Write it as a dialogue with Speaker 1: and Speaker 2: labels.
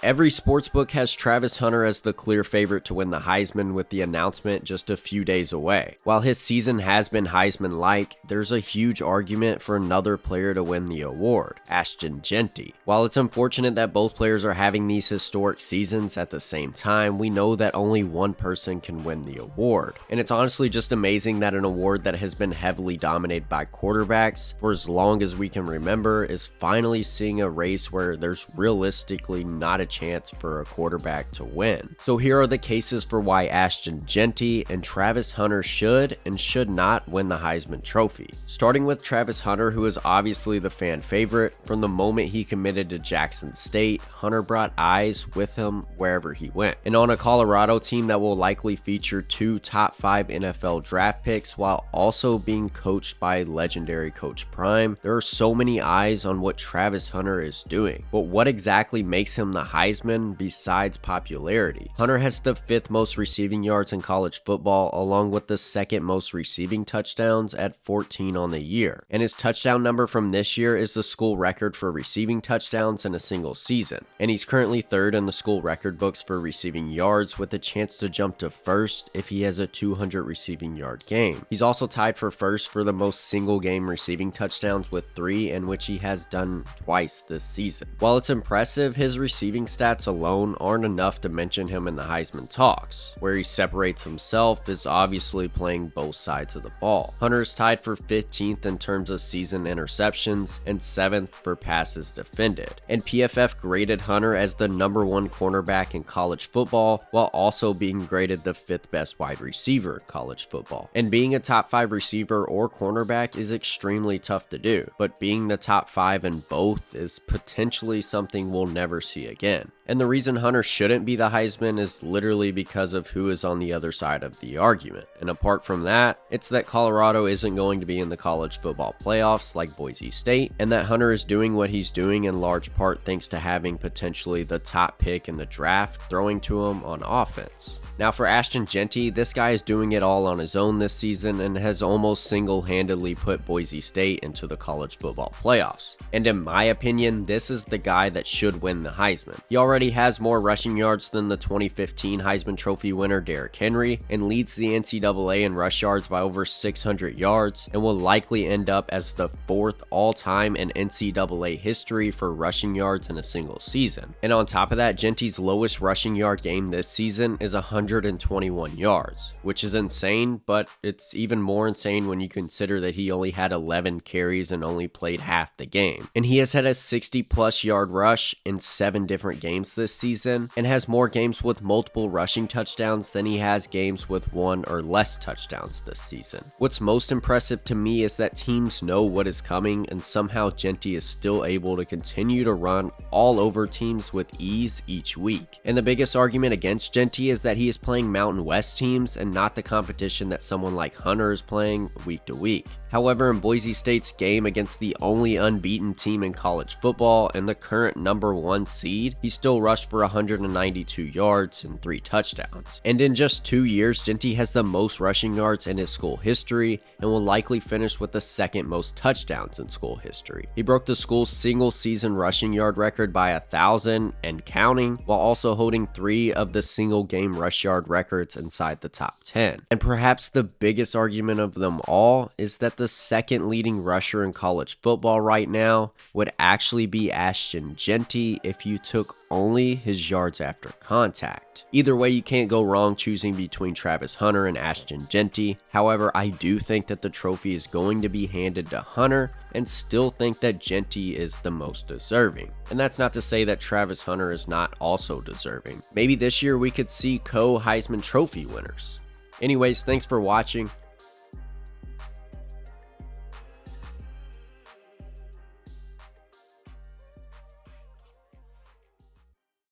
Speaker 1: Every sportsbook has Travis Hunter as the clear favorite to win the Heisman, with the announcement just a few days away. While his season has been Heisman-like, there's a huge argument for another player to win the award, Ashton Jeanty. While it's unfortunate that both players are having these historic seasons at the same time, we know that only one person can win the award. And it's honestly just amazing that an award that has been heavily dominated by quarterbacks for as long as we can remember is finally seeing a race where there's realistically not a chance for a quarterback to win. So here are the cases for why Ashton Jeanty and Travis Hunter should and should not win the Heisman Trophy. Starting with Travis Hunter, who is obviously the fan favorite. From the moment he committed to Jackson State, Hunter brought eyes with him wherever he went. And on a Colorado team that will likely feature 2 top 5 NFL draft picks while also being coached by legendary Coach Prime, there are so many eyes on what Travis Hunter is doing. But what exactly makes him the Heisman besides popularity? Hunter has the 5th most receiving yards in college football, along with the 2nd most receiving touchdowns at 14 on the year. And his touchdown number from this year is the school record for receiving touchdowns in a single season. And he's currently 3rd in the school record books for receiving yards, with a chance to jump to 1st if he has a 200 receiving yard game. He's also tied for 1st for the most single game receiving touchdowns with 3, in which he has done twice this season. While it's impressive, his receiving stats alone aren't enough to mention him in the Heisman talks. Where he separates himself is obviously playing both sides of the ball. Hunter is tied for 15th in terms of season interceptions and 7th for passes defended. And PFF graded Hunter as the #1 cornerback in college football, while also being graded the 5th best wide receiver in college football. And being a top 5 receiver or cornerback is extremely tough to do, but being the top 5 in both is potentially something we'll never see again. And the reason Hunter shouldn't be the Heisman is literally because of who is on the other side of the argument. And apart from that, it's that Colorado isn't going to be in the college football playoffs like Boise State, and that Hunter is doing what he's doing in large part thanks to having potentially the top pick in the draft throwing to him on offense. Now for Ashton Jeanty, this guy is doing it all on his own this season and has almost single-handedly put Boise State into the college football playoffs. And in my opinion, this is the guy that should win the Heisman. He already has more rushing yards than the 2015 Heisman Trophy winner Derrick Henry, and leads the NCAA in rush yards by over 600 yards, and will likely end up as the 4th all-time in NCAA history for rushing yards in a single season. And on top of that, Jeanty's lowest rushing yard game this season is 121 yards, which is insane, but it's even more insane when you consider that he only had 11 carries and only played half the game. And he has had a 60-plus yard rush in 7 different games this season, and has more games with multiple rushing touchdowns than he has games with 1 or less touchdowns this season. What's most impressive to me is that teams know what is coming, and somehow Jeanty is still able to continue to run all over teams with ease each week. And the biggest argument against Jeanty is that he is playing Mountain West teams and not the competition that someone like Hunter is playing week to week. However, in Boise State's game against the only unbeaten team in college football and the current #1 seed, he still rushed for 192 yards and 3 touchdowns. And in just 2 years, Jeanty has the most rushing yards in his school history and will likely finish with the 2nd most touchdowns in school history. He broke the school's single season rushing yard record by 1,000 and counting, while also holding 3 of the single game rush yard records inside the top 10. And perhaps the biggest argument of them all is that the 2nd leading rusher in college football right now would actually be Ashton Jeanty if you took only his yards after contact. Either way, you can't go wrong choosing between Travis Hunter and Ashton Jeanty. However, I do think that the trophy is going to be handed to Hunter, and still think that Jeanty is the most deserving. And that's not to say that Travis Hunter is not also deserving. Maybe this year we could see Co-Heisman Trophy winners. Anyways, thanks for watching.